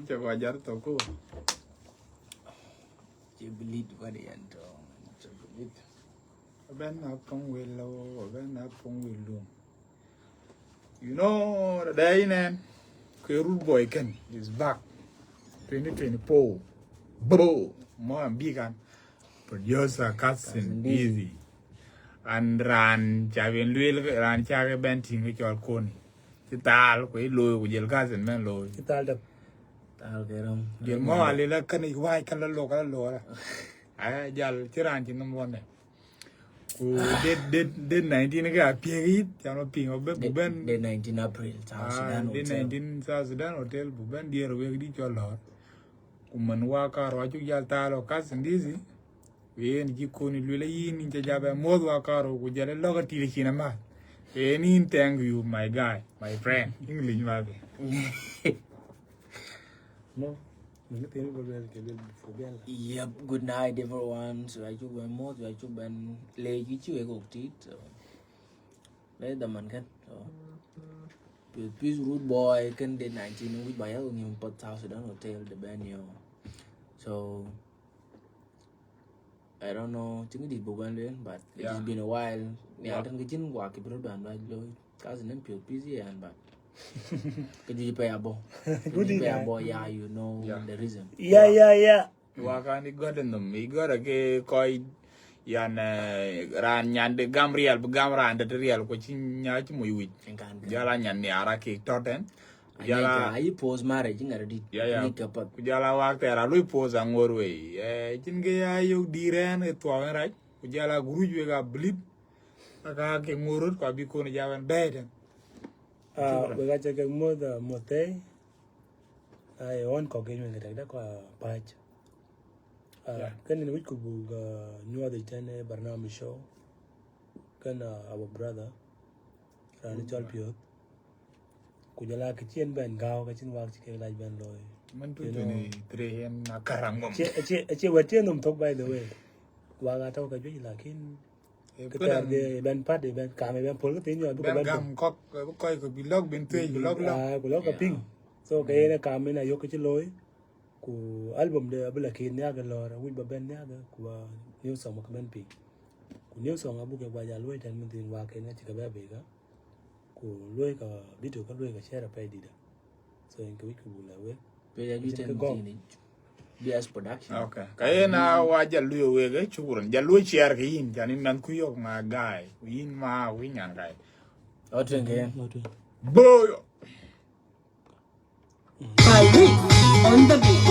Che wajar to ko. Che belit variant. Che belit. Ben na pong willow, ben na pong willow. You know the day man. Rude boy Ken is back. 2024. Bo. More big and producer cousin easy. And ran Chavin Lil ran Chaga Benting with your cone. Chital, we low with your cousin man low. Chital the Tal cái rong. Your more little can you why can look at Laura? I jal Chiran in the morning. Did 19 got period, Jano Ping of Ben. Day 19 April. Did 19 South Sudan Hotel, Buben, dear, we did your lord. Woman walk out, what you yell tile cousin dizzy. We ain't you couldn't really in the job and more walk out with your log at the cinema. Any thank you, my guy, my friend, English, maybe. no. Yep, good night everyone. So I chúc bạn mốt, I chúc bạn lê chứ chưa có tít. Lấy tầm mình khách. Peace Root Boy can day 19 with by ông Port South Sudan Hotel the venue. So I don't know chứng đi bộ ban lên, but it's been a while. Nhà thằng cái chính quả cái bữa đoàn lại rồi. Các dân nên busy and but. Could you pay a boy? Yeah, you know the reason. Yeah. Wakani got in them. He got a gay koi yan ran yan de gamriel, gamra and the real coaching yachimu. Jala yan niara cake totten. Jala, I pose marriage in already. Yeah. Jala walk there, a Louis pose and more way. Jingaya, you diran at one right. Jala guru got bleed. A car came more, could be con javan bed. We got a mother mote. I want cocaine like that patch. Can we could know the Chane Barnum show? Can our brother Rani Chalpio? Could you like a chin band gow, catching wax like Ben Loy? Three and a caramel. A what them talk by the way. While I talk a bit like in. The ben pat the ben cam ben pull the thing you ben gam cock coi could be log been three log a ping so cái này cam này yok cái lối của album de abla kin ya ga lora wi ba ben ya ga của new song ma ben pi của new song abu ke ba ya lối tan min tin wa cái này chỉ cái ba be ga của lối ka video ka lối ka share pa di da so en cái ku la we bây giờ như trên BS production. Okay. Kaya na waja luyo wege chukuran. Jalu share ke yin jani man kuyo nga guy. Yin ma winyan guy. Otren ke. Boyo. On the beat.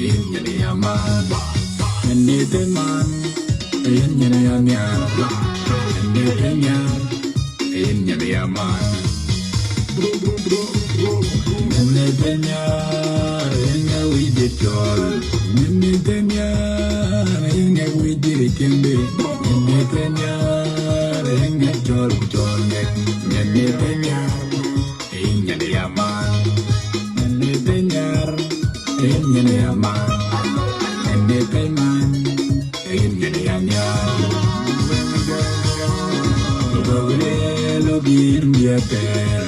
Yene yaman, yene teman, yene yamyan, yene tenyan, yene yaman. Yene tenyan, yene widetol, yene tenyan, yene widirikembe, yene tenyan, yene jol jol nek, yene tenyan, yene yaman, yene tenyan. Yene yaman, yene teman, yene yanyan. Bagre login biater,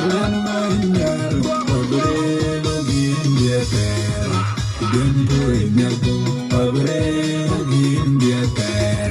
lan manyar. Bagre login biater, dento inyago. Bagre login biater.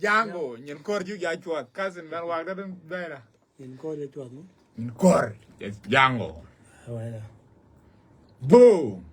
Django, nyen kor ju ya chua cousin man wag da bena. In ko de tuat mo. In kor, yes Django. Wala. Boom.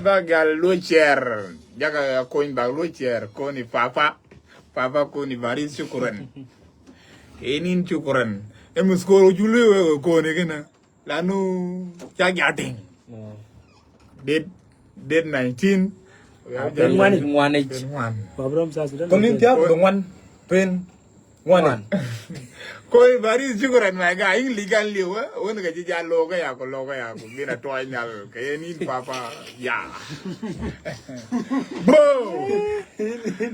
Bagal lucer jaga koin bag lucer koni papa koni bari syukuran enin syukuran emus ko jule koni kena lanu jagateng date 19 One. Babram sa sudah. konin tiap dengan pen One. Koi bari siguran my guy in legal liu when ga ji ja loga ya ko gina toy nyal ke ni papa ya. Bo.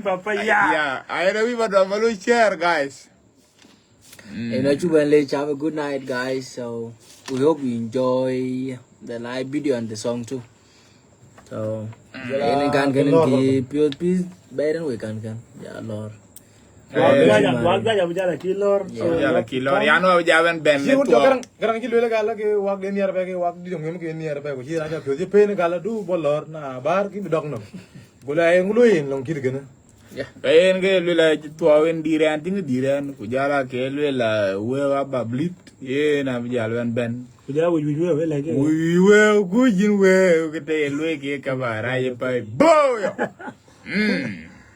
Papa ya. Yeah, I know we were share guys. You know, let's have a good night, guys. So we hope you enjoy the live video and the song too. So any can pure peace better we can yeah Lord. Wagga bujala kilor. Jala kilor ya no jawen ben Ji wut garang ki lele gala ke wag den yar ba ke wag di ngem ke ni yar ba ko ji raja pyo je pen gala du bolor na bar ki dog no. Gola ay nguluin long kir gena. Yeah. Kayen ke lula tuawen diran ting diran ku jala ke lula we wa bablit ye na jalwen ben. Kujala we like it. We gujin we ke te lue ke kabara ye pa bo yo.